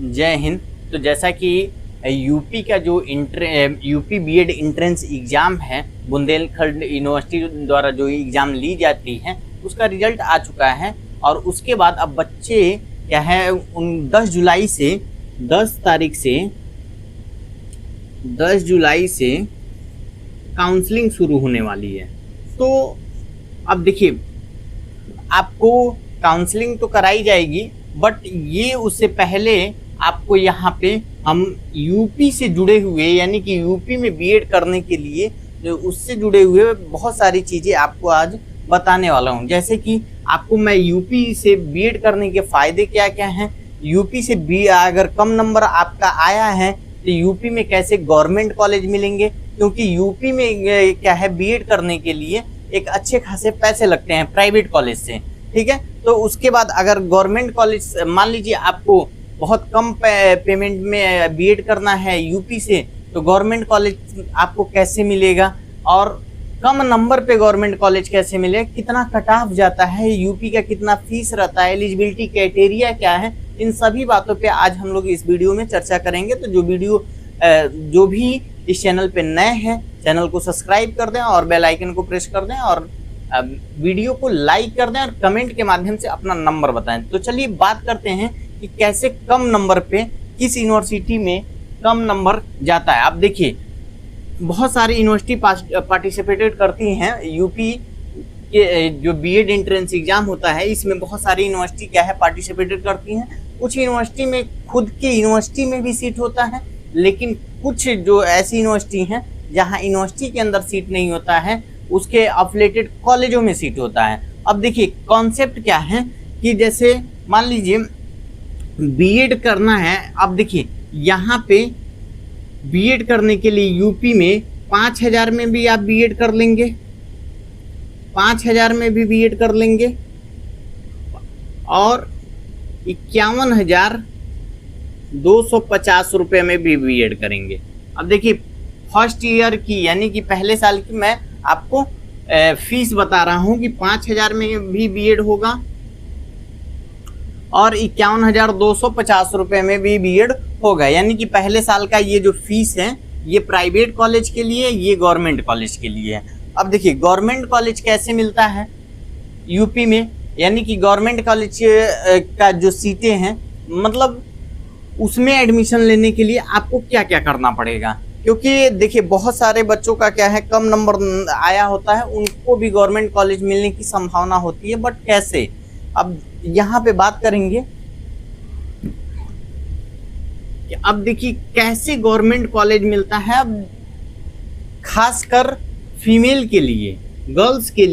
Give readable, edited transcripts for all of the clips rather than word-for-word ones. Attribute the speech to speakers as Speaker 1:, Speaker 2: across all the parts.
Speaker 1: जय हिंद। तो जैसा कि यूपी का जो यूपी बीएड एंट्रेंस एग्ज़ाम है, बुंदेलखंड यूनिवर्सिटी द्वारा जो एग्ज़ाम ली जाती है, उसका रिजल्ट आ चुका है। और उसके बाद अब बच्चे क्या है, उन 10 जुलाई से काउंसलिंग शुरू होने वाली है। तो अब देखिए, आपको काउंसलिंग तो कराई जाएगी, बट ये उससे पहले आपको यहाँ पे हम यूपी से जुड़े हुए, यानी कि यूपी में बीएड करने के लिए जो उससे जुड़े हुए बहुत सारी चीज़ें आपको आज बताने वाला हूँ। जैसे कि आपको मैं यूपी से बीएड करने के फ़ायदे क्या क्या हैं, यूपी से अगर कम नंबर आपका आया है तो यूपी में कैसे गवर्नमेंट कॉलेज मिलेंगे, क्योंकि यूपी में क्या है, बीएड करने के लिए एक अच्छे खासे पैसे लगते हैं प्राइवेट कॉलेज से, ठीक है। तो उसके बाद अगर गवर्नमेंट कॉलेज, मान लीजिए आपको बहुत कम पेमेंट में बीएड करना है यूपी से, तो गवर्नमेंट कॉलेज आपको कैसे मिलेगा, और कम नंबर पे गवर्नमेंट कॉलेज कैसे मिलेगा, कितना कट ऑफ जाता है, यूपी का कितना फीस रहता है, एलिजिबिलिटी क्राइटेरिया क्या है, इन सभी बातों पे आज हम लोग इस वीडियो में चर्चा करेंगे। तो जो भी इस चैनल पे नए हैं, चैनल को सब्सक्राइब कर दें और बेल आइकन को प्रेस कर दें, और वीडियो को लाइक कर दें और कमेंट के माध्यम से अपना नंबर बताएं। तो चलिए बात करते हैं कि कैसे कम नंबर पे किस यूनिवर्सिटी में कम नंबर जाता है। आप देखिए, बहुत सारी यूनिवर्सिटी पार्टिसिपेटेड करती हैं। यूपी के जो बीएड एंट्रेंस एग्जाम होता है, इसमें बहुत सारी यूनिवर्सिटी क्या है, पार्टिसिपेटेड करती हैं। कुछ यूनिवर्सिटी में खुद के यूनिवर्सिटी में भी सीट होता है, लेकिन कुछ जो ऐसी यूनिवर्सिटी हैं जहां यूनिवर्सिटी के अंदर सीट नहीं होता है, उसके एफिलिएटेड कॉलेजों में सीट होता है। अब देखिए कॉन्सेप्ट क्या है कि जैसे मान लीजिए बीएड करना है। अब देखिए यहाँ पे बीएड करने के लिए यूपी में 5,000 में भी आप बीएड कर लेंगे, 5,000 में भी बीएड कर लेंगे, और 51,250 रुपये में भी बीएड करेंगे। अब देखिए फर्स्ट ईयर की, यानी कि पहले साल की मैं आपको फीस बता रहा हूँ कि 5,000 में भी बीएड होगा और 51,250 रुपये में भी बीएड होगा। यानी कि पहले साल का ये जो फीस है, ये प्राइवेट कॉलेज के लिए, ये गवर्नमेंट कॉलेज के लिए है। अब देखिए गवर्नमेंट कॉलेज कैसे मिलता है यूपी में, यानी कि गवर्नमेंट कॉलेज का जो सीटें हैं, मतलब उसमें एडमिशन लेने के लिए आपको क्या क्या करना पड़ेगा, क्योंकि देखिए बहुत सारे बच्चों का क्या है, कम नंबर आया होता है, उनको भी गवर्नमेंट कॉलेज मिलने की संभावना होती है, बट कैसे, अब यहाँ पे बात करेंगे कि अब देखिए कैसे गवर्नमेंट कॉलेज मिलता है। अब खासकर फीमेल के लिए, गर्ल्स के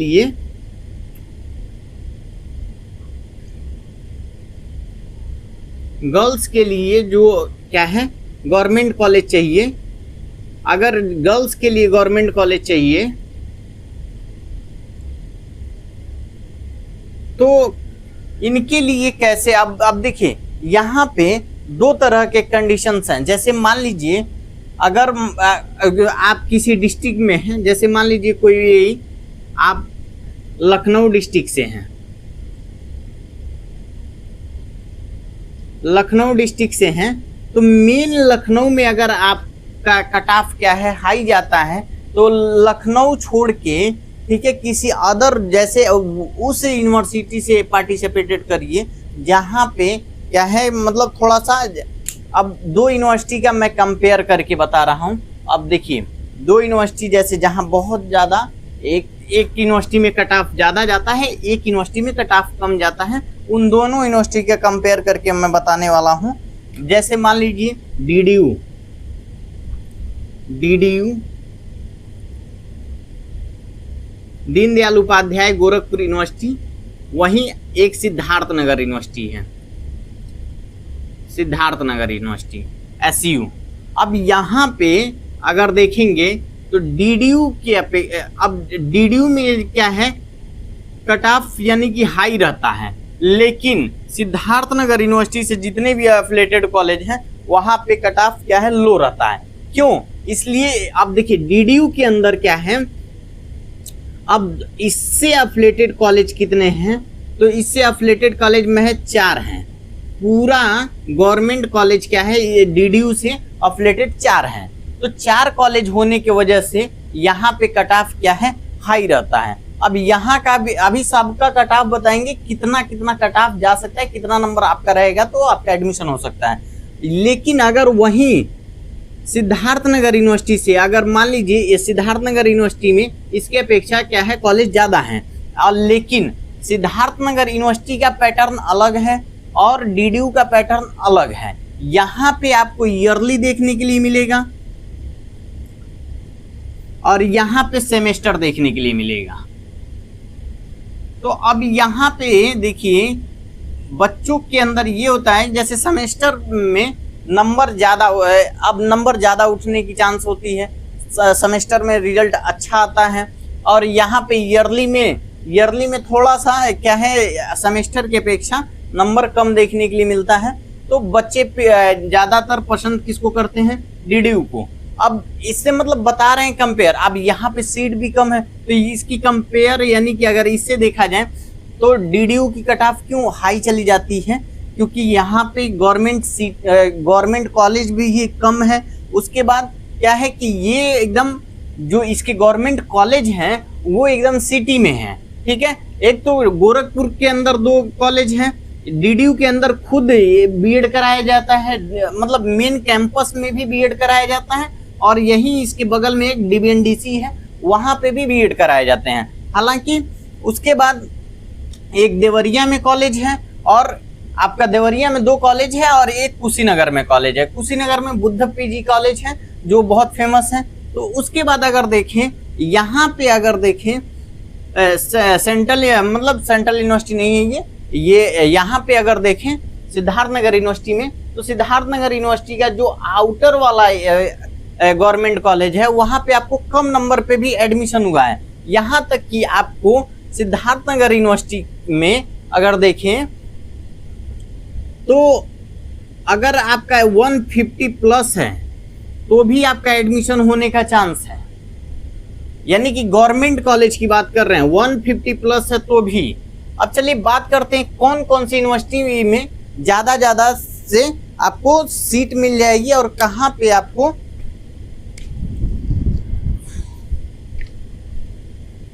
Speaker 1: लिए जो क्या है, गवर्नमेंट कॉलेज चाहिए। अगर गर्ल्स के लिए गवर्नमेंट कॉलेज चाहिए तो इनके लिए कैसे, अब देखिए यहाँ पे 2 तरह के कंडीशंस हैं। जैसे मान लीजिए अगर आप किसी डिस्ट्रिक्ट में हैं, जैसे मान लीजिए कोई आप लखनऊ डिस्ट्रिक्ट से हैं, तो मेन लखनऊ में अगर आपका कट ऑफ क्या है, हाई जाता है, तो लखनऊ छोड़ के, ठीक है, किसी अदर जैसे उस यूनिवर्सिटी से पार्टिसिपेटेड करिए जहाँ पे क्या है, मतलब थोड़ा सा। अब 2 यूनिवर्सिटी का मैं कंपेयर करके बता रहा हूँ। अब देखिए 2 यूनिवर्सिटी जैसे जहाँ बहुत ज़्यादा, एक यूनिवर्सिटी में कट ऑफ ज़्यादा जाता है, एक यूनिवर्सिटी में कट ऑफ कम जाता है, उन दोनों यूनिवर्सिटी का कंपेयर करके मैं बताने वाला हूँ। जैसे मान लीजिए DDU दीनदयाल उपाध्याय गोरखपुर यूनिवर्सिटी, वहीं एक सिद्धार्थ नगर यूनिवर्सिटी है, SU। अब यहाँ पे अगर देखेंगे तो DDU के अब DDU में क्या है, कट ऑफ यानी कि हाई रहता है, लेकिन सिद्धार्थ नगर यूनिवर्सिटी से जितने भी एफिलिएटेड कॉलेज हैं वहाँ पे कट ऑफ क्या है, लो रहता है। क्यों, इसलिए अब देखिए DDU के अंदर क्या है, अब इससे एफिलिएटेड कॉलेज कितने हैं, तो इससे एफिलिएटेड कॉलेज में है 4 हैं, पूरा गवर्नमेंट कॉलेज क्या है, ये DDU से अफिलेटेड 4 हैं। तो 4 कॉलेज होने की वजह से यहाँ पे कट ऑफ क्या है, हाई रहता है। अब यहाँ का भी अभी सबका कट ऑफ बताएंगे, कितना कितना कट ऑफ जा सकता है, कितना नंबर आपका रहेगा तो आपका एडमिशन हो सकता है। लेकिन अगर वहीं सिद्धार्थनगर यूनिवर्सिटी से अगर मान लीजिए ये सिद्धार्थनगर यूनिवर्सिटी में इसके अपेक्षा क्या है कॉलेज ज़्यादा हैं, और लेकिन सिद्धार्थनगर यूनिवर्सिटी का पैटर्न अलग है और DDU का पैटर्न अलग है। यहाँ पे आपको ईयरली देखने के लिए मिलेगा और यहाँ पे सेमेस्टर देखने के लिए मिलेगा। तो अब यहाँ पे देखिए बच्चों के अंदर ये होता है, जैसे सेमेस्टर में नंबर ज़्यादा, अब नंबर ज़्यादा उठने की चांस होती है, सेमेस्टर में रिजल्ट अच्छा आता है। और यहाँ पे ईयरली में थोड़ा सा क्या है, सेमेस्टर की अपेक्षा नंबर कम देखने के लिए मिलता है। तो बच्चे ज़्यादातर पसंद किसको करते हैं, DDU को। अब इससे मतलब बता रहे हैं कंपेयर, अब यहाँ पे सीट भी कम है तो इसकी कंपेयर यानी कि अगर इससे देखा जाए तो DDU की कट ऑफ क्यों हाई चली जाती है, क्योंकि यहाँ पे गवर्नमेंट कॉलेज भी ही कम है। उसके बाद क्या है कि ये एकदम जो इसके गवर्नमेंट कॉलेज हैं वो एकदम सिटी में है, ठीक है। एक तो गोरखपुर के अंदर 2 कॉलेज हैं, DDU के अंदर खुद B.Ed कराया जाता है, मतलब मेन कैंपस में भी B.Ed कराया जाता है, और यही इसके बगल में एक DBNDC है, वहाँ पे भी B.Ed कराए जाते हैं। हालांकि उसके बाद एक देवरिया में कॉलेज है, और आपका देवरिया में 2 कॉलेज है, और एक कुशीनगर में कॉलेज है। कुशीनगर में बुद्ध PG कॉलेज है जो बहुत फेमस है। तो उसके बाद अगर देखें यहाँ पे, अगर देखें सेंट्रल यूनिवर्सिटी नहीं है ये यहाँ पे अगर देखें सिद्धार्थनगर यूनिवर्सिटी में, तो सिद्धार्थनगर यूनिवर्सिटी का जो आउटर वाला गवर्नमेंट कॉलेज है वहाँ पे आपको कम नंबर पे भी एडमिशन हुआ है। यहाँ तक कि आपको सिद्धार्थनगर यूनिवर्सिटी में अगर देखें तो अगर आपका 150 प्लस है तो भी आपका एडमिशन होने का चांस है, यानी कि गवर्नमेंट कॉलेज की बात कर रहे हैं, 150 प्लस है तो भी। अब चलिए बात करते हैं कौन कौन सी यूनिवर्सिटी में ज़्यादा से आपको सीट मिल जाएगी और कहाँ पे आपको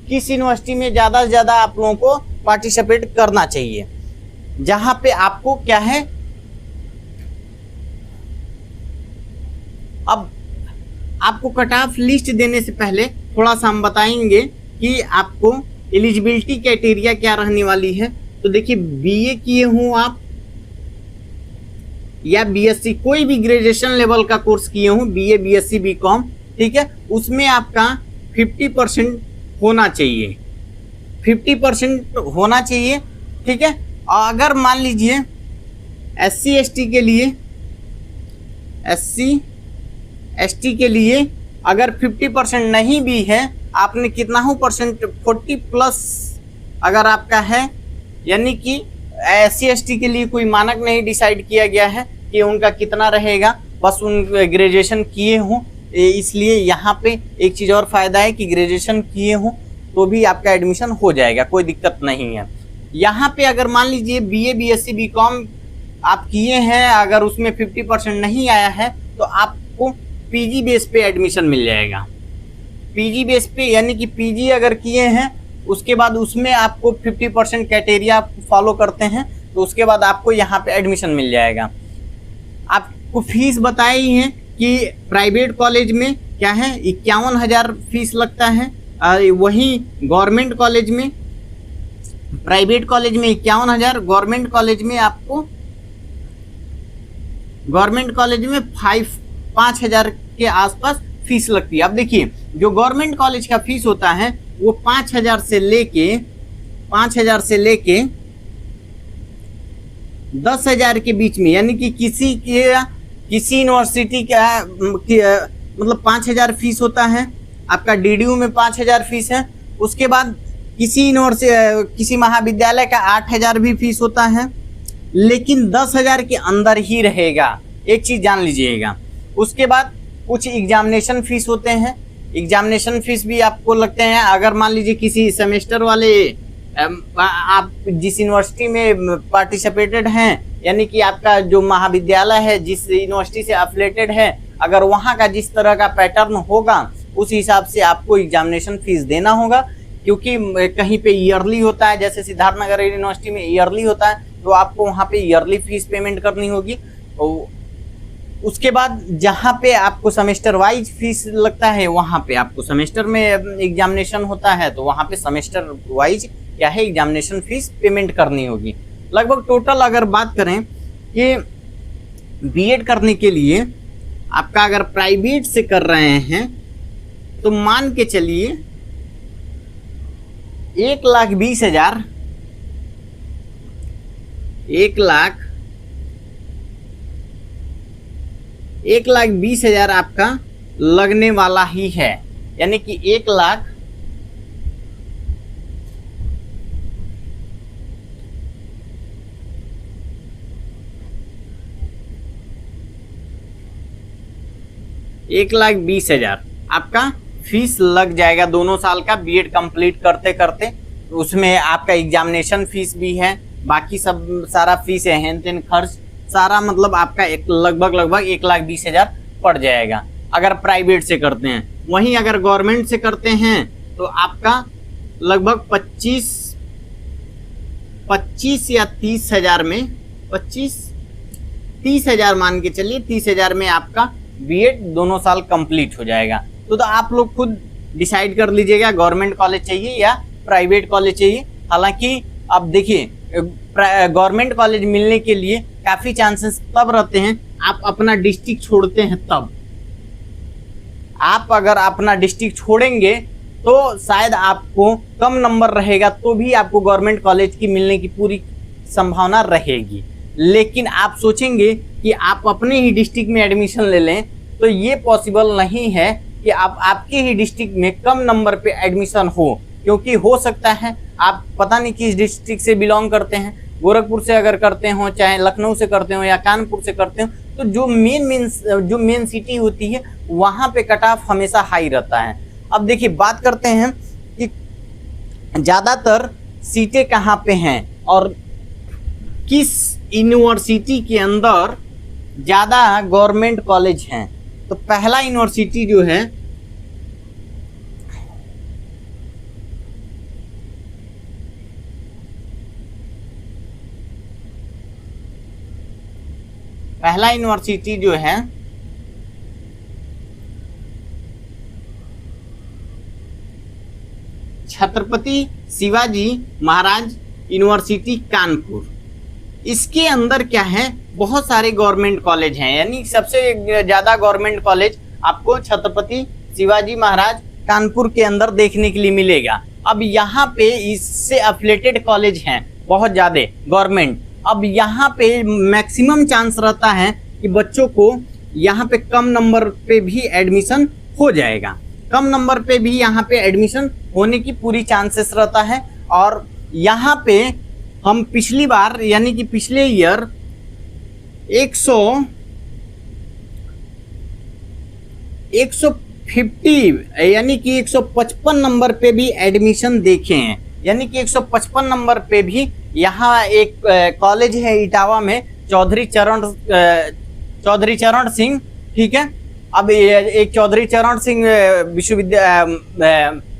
Speaker 1: किस यूनिवर्सिटी में ज़्यादा से ज़्यादा आप लोगों को पार्टिसिपेट करना चाहिए, जहाँ पे आपको क्या है। अब आपको कट ऑफ लिस्ट देने से पहले थोड़ा सा हम बताएंगे कि आपको एलिजिबिलिटी क्राइटेरिया क्या रहने वाली है। तो देखिए BA किए हों आप या BSc, कोई भी ग्रेजुएशन लेवल का कोर्स किए हों, BA BSc BCom, ठीक है, उसमें आपका 50% होना चाहिए, 50% होना चाहिए, ठीक है। अगर मान लीजिए SC ST के लिए अगर 50% नहीं भी है, आपने कितना हो परसेंट 40 प्लस अगर आपका है, यानी कि SC ST के लिए कोई मानक नहीं डिसाइड किया गया है कि उनका कितना रहेगा, बस उन ग्रेजुएशन किए हों। इसलिए यहाँ पे एक चीज़ और फ़ायदा है कि ग्रेजुएशन किए हों तो भी आपका एडमिशन हो जाएगा, कोई दिक्कत नहीं है। यहाँ पे अगर मान लीजिए BA BSc BCom आप किए हैं, अगर उसमें 50% नहीं आया है तो आपको PG बेस पे एडमिशन मिल जाएगा। PG बेस पे यानी कि PG अगर किए हैं उसके बाद उसमें आपको 50% क्राइटेरिया फॉलो करते हैं तो उसके बाद आपको यहाँ पे एडमिशन मिल जाएगा। आपको फीस बताई है कि प्राइवेट कॉलेज में क्या है 51,000 फीस लगता है, वहीं गवर्नमेंट कॉलेज में, प्राइवेट कॉलेज में 51,000, गवर्नमेंट कॉलेज में आपको, गवर्नमेंट कॉलेज में 5,000 के आसपास फीस लगती है। अब देखिए जो गवर्नमेंट कॉलेज का फीस होता है वो 5,000 से लेके 10,000 के बीच में, यानी कि किसी यूनिवर्सिटी का मतलब 5,000 फीस होता है, आपका DDU में 5,000 फीस है। उसके बाद किसी महाविद्यालय का 8,000 भी फीस होता है, लेकिन 10,000 के अंदर ही रहेगा, एक चीज़ जान लीजिएगा। उसके बाद कुछ एग्जामिनेशन फीस होते हैं, एग्जामिनेशन फीस भी आपको लगते हैं। अगर मान लीजिए किसी सेमेस्टर वाले आप जिस यूनिवर्सिटी में पार्टिसिपेटेड हैं यानी कि आपका जो महाविद्यालय है, जिस यूनिवर्सिटी से एफिलिएटेड है, अगर वहाँ का जिस तरह का पैटर्न होगा उस हिसाब से आपको एग्जामिनेशन फीस देना होगा। क्योंकि कहीं पे ईयरली होता है, जैसे सिद्धार्थनगर यूनिवर्सिटी में ईयरली होता है, तो आपको वहाँ पे ईयरली फीस पेमेंट करनी होगी। उसके बाद जहाँ पे आपको सेमेस्टर वाइज फीस लगता है, वहाँ पे आपको सेमेस्टर में एग्जामिनेशन होता है, तो वहाँ पे सेमेस्टर वाइज क्या है एग्जामिनेशन फीस पेमेंट करनी होगी। लगभग टोटल अगर बात करें कि बीएड करने के लिए आपका अगर प्राइवेट से कर रहे हैं तो मान के चलिए 1,20,000 1,20,000 आपका लगने वाला ही है। यानी कि 1,20,000 आपका फीस लग जाएगा दोनों साल का बीएड कंप्लीट करते करते। उसमें आपका एग्जामिनेशन फीस भी है, बाकी सब सारा फीस है, हेन तेन खर्च सारा, मतलब आपका लगभग 1,20,000 पड़ जाएगा अगर प्राइवेट से करते हैं। वहीं अगर गवर्नमेंट से करते हैं तो आपका लगभग 25 या 30,000 में 30,000 मान के चलिए, 30,000 में आपका बीएड दोनों साल कंप्लीट हो जाएगा। तो आप लोग खुद डिसाइड कर लीजिएगा गवर्नमेंट कॉलेज चाहिए या प्राइवेट कॉलेज चाहिए। हालांकि अब देखिए गवर्नमेंट कॉलेज मिलने के लिए काफी चांसेस तब रहते हैं आप अपना डिस्ट्रिक्ट छोड़ते हैं तब। आप अगर अपना डिस्ट्रिक्ट छोड़ेंगे तो शायद आपको कम नंबर रहेगा तो भी आपको गवर्नमेंट कॉलेज की मिलने की पूरी संभावना रहेगी। लेकिन आप सोचेंगे कि आप अपने ही डिस्ट्रिक्ट में एडमिशन ले लें, तो ये पॉसिबल नहीं है कि आप आपके ही डिस्ट्रिक्ट में कम नंबर पे एडमिशन हो। क्योंकि हो सकता है आप पता नहीं किस डिस्ट्रिक्ट से बिलोंग करते हैं, गोरखपुर से अगर करते हो, चाहे लखनऊ से करते हो या कानपुर से करते हो, तो जो मेन सिटी होती है वहाँ पे कट ऑफ हमेशा हाई रहता है। अब देखिए बात करते हैं कि ज़्यादातर सीटें कहाँ पे हैं और किस यूनिवर्सिटी के अंदर ज़्यादा गवर्नमेंट कॉलेज हैं। तो पहला यूनिवर्सिटी जो है छत्रपति शिवाजी महाराज यूनिवर्सिटी कानपुर। इसके अंदर क्या है, बहुत सारे गवर्नमेंट कॉलेज हैं। यानी सबसे ज्यादा गवर्नमेंट कॉलेज आपको छत्रपति शिवाजी महाराज कानपुर के अंदर देखने के लिए मिलेगा। अब यहाँ पे इससे एफिलिएटेड कॉलेज हैं बहुत ज्यादा गवर्नमेंट। अब यहाँ पे मैक्सिमम चांस रहता है कि बच्चों को यहाँ पे कम नंबर पे भी एडमिशन हो जाएगा, कम नंबर पे भी यहाँ पे एडमिशन होने की पूरी चांसेस रहता है। और यहाँ पे हम पिछली बार यानी कि पिछले ईयर 150 यानी कि 155 नंबर पे भी एडमिशन देखे हैं। यानी कि 155 नंबर पे भी यहाँ एक कॉलेज है इटावा में, चौधरी चरण सिंह, ठीक है। अब एक चौधरी चरण सिंह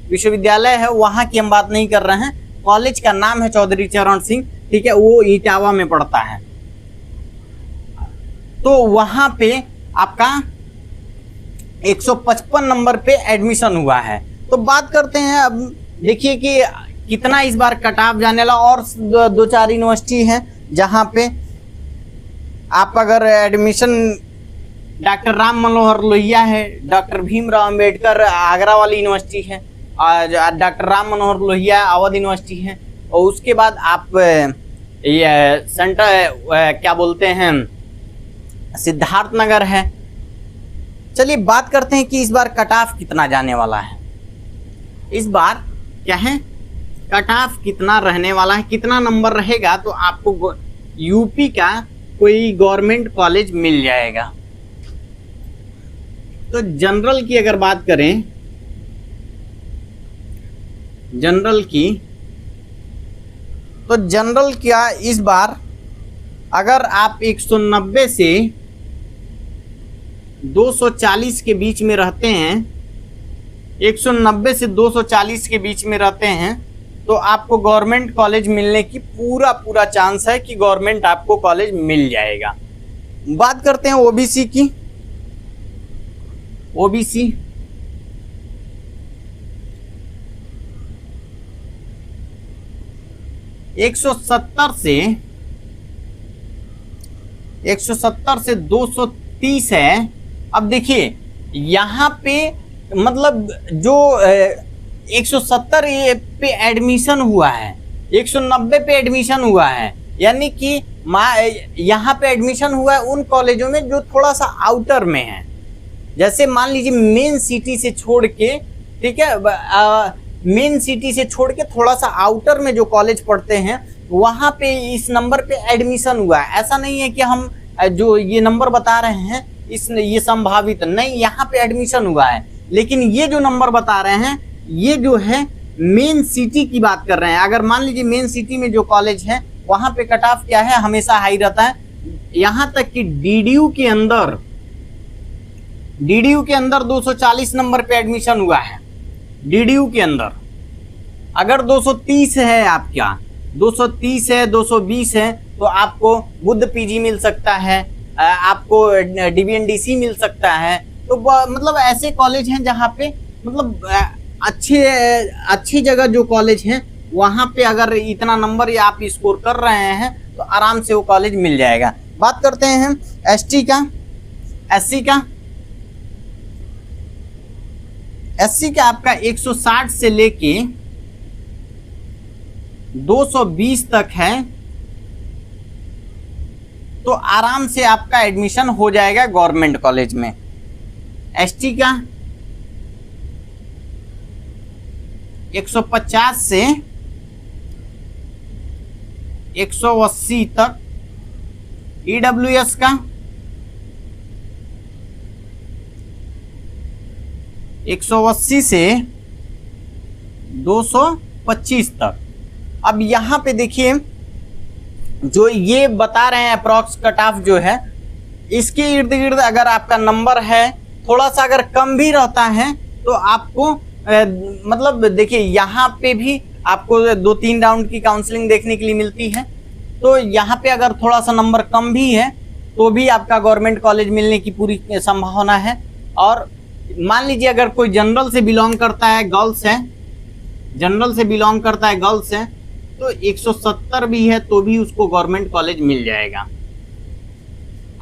Speaker 1: विश्वविद्यालय है, वहाँ की हम बात नहीं कर रहे हैं, कॉलेज का नाम है चौधरी चरण सिंह, ठीक है, वो इटावा में पड़ता है। तो वहां पे आपका 155 नंबर पे एडमिशन हुआ है। तो बात करते हैं, अब देखिए कि कितना इस बार कट ऑफ जाने वाला। और दो चार यूनिवर्सिटी हैं जहां पे आप अगर एडमिशन, डॉक्टर राम मनोहर लोहिया है, डॉक्टर भीमराव अंबेडकर आगरा वाली यूनिवर्सिटी है, डॉक्टर राम मनोहर लोहिया अवध यूनिवर्सिटी है, और उसके बाद आप ये सेंटर क्या बोलते हैं सिद्धार्थनगर है। चलिए बात करते हैं कि इस बार कट ऑफ कितना जाने वाला है। इस बार क्या है, कट ऑफ कितना रहने वाला है, कितना नंबर रहेगा तो आपको यूपी का कोई गवर्नमेंट कॉलेज मिल जाएगा। तो जनरल की अगर बात करें, जनरल की, तो जनरल क्या इस बार अगर आप 190 से 240 के बीच में रहते हैं, 190 से 240 के बीच में रहते हैं, तो आपको गवर्नमेंट कॉलेज मिलने की पूरा चांस है कि गवर्नमेंट आपको कॉलेज मिल जाएगा। बात करते हैं ओबीसी की। ओबीसी 170 से 230 है। अब देखिए यहाँ पे मतलब जो 170 पे एडमिशन हुआ है, 190 पे एडमिशन हुआ है, यानी कि यहाँ पे एडमिशन हुआ है उन कॉलेजों में जो थोड़ा सा आउटर में है। जैसे मान लीजिए मेन सिटी से छोड़ के, ठीक है, मेन सिटी से छोड़ के थोड़ा सा आउटर में जो कॉलेज पढ़ते हैं वहां पे इस नंबर पे एडमिशन हुआ है। ऐसा नहीं है कि हम जो ये नंबर बता रहे हैं ये संभावित नहीं, यहाँ पे एडमिशन हुआ है। लेकिन ये जो नंबर बता रहे हैं ये जो है मेन सिटी की बात कर रहे हैं। अगर मान लीजिए मेन सिटी में जो कॉलेज है वहां पे कट ऑफ क्या है, हमेशा हाई रहता है। यहाँ तक कि डीडीयू के अंदर 240 नंबर पे एडमिशन हुआ है। डीडीयू के अंदर अगर 230 है, आपका 230 है, 220 है, तो आपको बुद्ध पीजी मिल सकता है, आपको डीबीएनडीसी मिल सकता है। तो मतलब ऐसे कॉलेज हैं जहाँ पे मतलब अच्छी जगह जो कॉलेज हैं वहाँ पे अगर इतना नंबर आप स्कोर कर रहे हैं तो आराम से वो कॉलेज मिल जाएगा। बात करते हैं हम एसटी का, एससी का। एससी का आपका 160 से लेके 220 तक है, तो आराम से आपका एडमिशन हो जाएगा गवर्नमेंट कॉलेज में। एसटी का 150 से 180 तक। ईडब्ल्यूएस का 180 से 225 तक। अब यहाँ पे देखिए जो ये बता रहे हैं अप्रॉक्स कट ऑफ जो है, इसके इर्द गिर्द अगर आपका नंबर है थोड़ा सा अगर कम भी रहता है तो आपको मतलब देखिए यहाँ पे भी आपको 2-3 राउंड की काउंसलिंग देखने के लिए मिलती है। तो यहाँ पे अगर थोड़ा सा नंबर कम भी है तो भी आपका गवर्नमेंट कॉलेज मिलने की पूरी संभावना है। और मान लीजिए अगर कोई जनरल से बिलोंग करता है, गर्ल्स है, जनरल से बिलोंग करता है, गर्ल्स है, तो 170 भी है तो भी उसको गवर्नमेंट कॉलेज मिल जाएगा।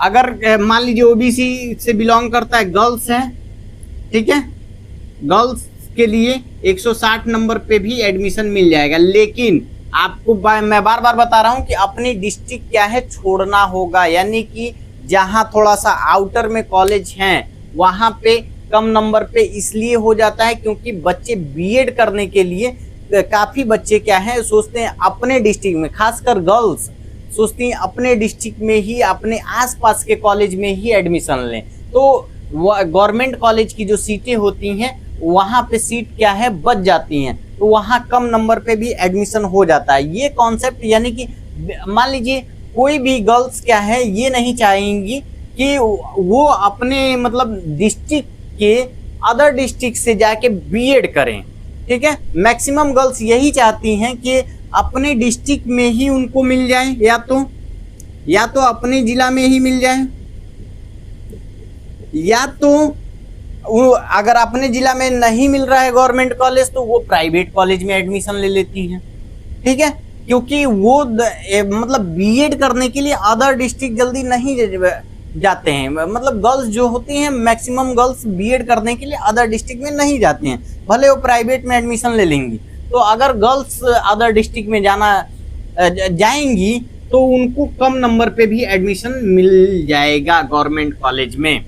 Speaker 1: अगर मान लीजिए ओबीसी से बिलोंग करता है, गर्ल्स है, ठीक है, गर्ल्स के लिए 160 नंबर पे भी एडमिशन मिल जाएगा। लेकिन आपको मैं बार बार बता रहा हूं कि अपनी डिस्ट्रिक्ट क्या है छोड़ना होगा, यानी कि जहां थोड़ा सा आउटर में कॉलेज हैं वहां पे कम नंबर पे इसलिए हो जाता है क्योंकि बच्चे बीएड करने के लिए काफी बच्चे क्या है सोचते हैं अपने डिस्ट्रिक्ट में, खासकर गर्ल्स सोचती हैं अपने डिस्ट्रिक्ट में ही, अपने आसपास के कॉलेज में ही एडमिशन लें। तो गवर्नमेंट कॉलेज की जो सीटें होती हैं वहां पे सीट क्या है बच जाती हैं, तो वहां कम नंबर पे भी एडमिशन हो जाता है। ये कॉन्सेप्ट यानी कि मान लीजिए कोई भी गर्ल्स क्या है ये नहीं चाहेंगी कि वो अपने मतलब डिस्ट्रिक्ट के अदर डिस्ट्रिक्ट से जाके बीएड करें, ठीक है। मैक्सिमम गर्ल्स यही चाहती हैं कि अपने डिस्ट्रिक्ट में ही उनको मिल जाए, या तो अपने जिला में ही मिल जाए, या तो वो अगर अपने जिला में नहीं मिल रहा है गवर्नमेंट कॉलेज तो वो प्राइवेट कॉलेज में एडमिशन ले लेती हैं, ठीक है। क्योंकि वो मतलब बीएड करने के लिए अदर डिस्ट्रिक्ट जल्दी नहीं जाते हैं। मतलब गर्ल्स जो होती हैं मैक्सिमम गर्ल्स बीएड करने के लिए अदर डिस्ट्रिक्ट में नहीं जाती हैं, भले वो प्राइवेट में एडमिशन ले लेंगी। तो अगर गर्ल्स अदर डिस्ट्रिक्ट में जाएंगी तो उनको कम नंबर पे भी एडमिशन मिल जाएगा गवर्नमेंट कॉलेज में।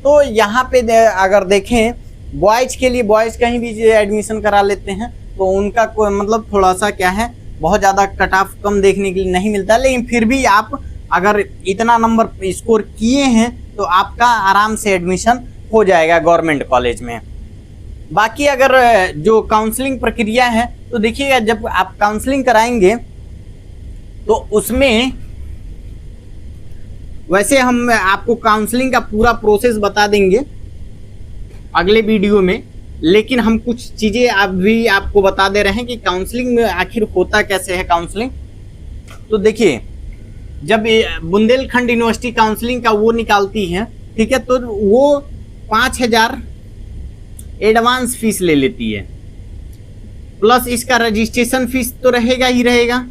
Speaker 1: तो यहाँ पे अगर देखें बॉयज के लिए, बॉयज कहीं भी एडमिशन करा लेते हैं तो उनका कोई मतलब थोड़ा सा क्या है बहुत ज़्यादा कट ऑफ कम देखने के लिए नहीं मिलता, लेकिन फिर भी आप अगर इतना नंबर स्कोर किए हैं तो आपका आराम से एडमिशन हो जाएगा गवर्नमेंट कॉलेज में। बाकी अगर जो काउंसलिंग प्रक्रिया है तो देखिएगा जब आप काउंसलिंग कराएंगे तो उसमें वैसे हम आपको काउंसलिंग का पूरा प्रोसेस बता देंगे अगले वीडियो में, लेकिन हम कुछ चीजें अभी आपको बता दे रहे हैं कि काउंसलिंग में आखिर होता कैसे है काउंसलिंग। तो देखिए, जब बुंदेलखंड यूनिवर्सिटी काउंसलिंग का वो निकालती है, ठीक है, तो वो 5,000 एडवांस फीस ले लेती है, प्लस इसका रजिस्ट्रेशन फीस तो रहेगा ही रहेगा,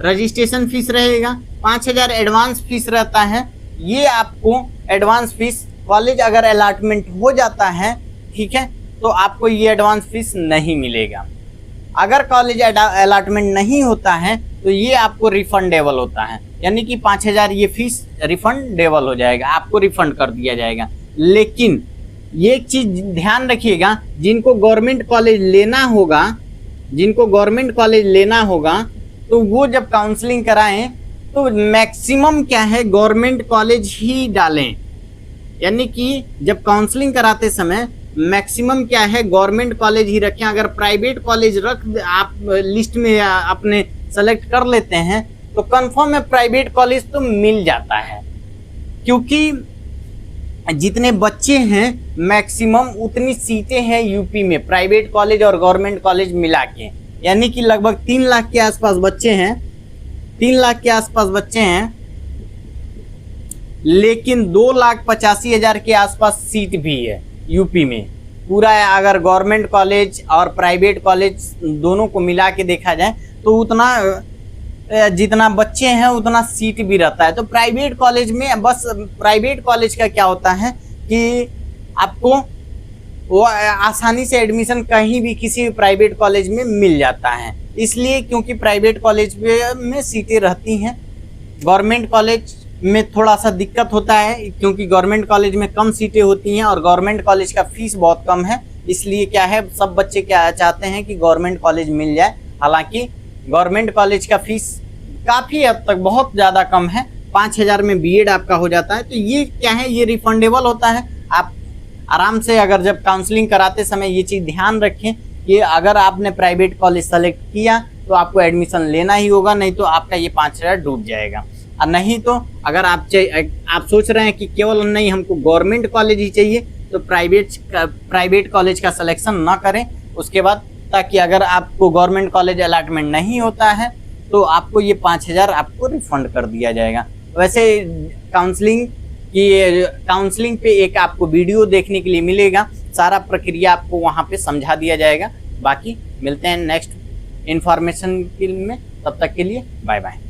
Speaker 1: रजिस्ट्रेशन फीस रहेगा, 5,000 एडवांस फीस रहता है। ये आपको एडवांस फीस कॉलेज अगर अलॉटमेंट हो जाता है, ठीक है, तो आपको ये एडवांस फीस नहीं मिलेगा। अगर कॉलेज अलॉटमेंट नहीं होता है तो ये आपको रिफंडेबल होता है, यानी कि 5,000 ये फीस रिफंडेबल हो जाएगा, आपको रिफंड कर दिया जाएगा। लेकिन ये एक चीज ध्यान रखिएगा, जिनको गवर्नमेंट कॉलेज लेना होगा, जिनको गवर्नमेंट कॉलेज लेना होगा, तो वो जब काउंसलिंग कराएं तो मैक्सिमम क्या है गवर्नमेंट कॉलेज ही डालें, यानी कि जब काउंसलिंग कराते समय मैक्सिमम क्या है गवर्नमेंट कॉलेज ही रखें। अगर प्राइवेट कॉलेज रख आप लिस्ट में अपने सेलेक्ट कर लेते हैं तो कंफर्म है प्राइवेट कॉलेज तो मिल जाता है, क्योंकि जितने बच्चे हैं मैक्सिमम उतनी सीटें हैं यूपी में प्राइवेट कॉलेज और गवर्नमेंट कॉलेज मिला के, यानी कि लगभग 3 लाख के आसपास बच्चे हैं, 3 लाख के आसपास बच्चे हैं, लेकिन 2,85,000 के आसपास सीट भी है यूपी में पूरा। अगर गवर्नमेंट कॉलेज और प्राइवेट कॉलेज दोनों को मिला के देखा जाए तो उतना जितना बच्चे हैं उतना सीट भी रहता है। तो प्राइवेट कॉलेज में बस प्राइवेट कॉलेज का क्या होता है कि आपको वो आसानी से एडमिशन कहीं भी किसी भी प्राइवेट कॉलेज में मिल जाता है, इसलिए क्योंकि प्राइवेट कॉलेज में सीटें रहती हैं। गवर्नमेंट कॉलेज में थोड़ा सा दिक्कत होता है, क्योंकि गवर्नमेंट कॉलेज में कम सीटें होती हैं और गवर्नमेंट कॉलेज का फीस बहुत कम है, इसलिए क्या है सब बच्चे क्या चाहते हैं कि गवर्नमेंट कॉलेज मिल जाए। हालांकि गवर्नमेंट कॉलेज का फीस काफ़ी हद तक बहुत ज़्यादा कम है, 5,000 में बीएड आपका हो जाता है। तो ये क्या है, ये रिफंडेबल होता है। आप आराम से अगर जब काउंसलिंग कराते समय ये चीज़ ध्यान रखें कि अगर आपने प्राइवेट कॉलेज सेलेक्ट किया तो आपको एडमिशन लेना ही होगा, नहीं तो आपका ये 5,000 डूब जाएगा। और नहीं तो अगर आप सोच रहे हैं कि केवल नहीं हमको गवर्नमेंट कॉलेज ही चाहिए, तो प्राइवेट कॉलेज का सिलेक्शन ना करें उसके बाद, ताकि अगर आपको गवर्नमेंट कॉलेज अलॉटमेंट नहीं होता है तो आपको ये 5,000 आपको रिफंड कर दिया जाएगा। वैसे काउंसलिंग पे एक आपको वीडियो देखने के लिए मिलेगा, सारा प्रक्रिया आपको वहाँ पे समझा दिया जाएगा। बाकी मिलते हैं नेक्स्ट इन्फॉर्मेशन में, तब तक के लिए बाय बाय।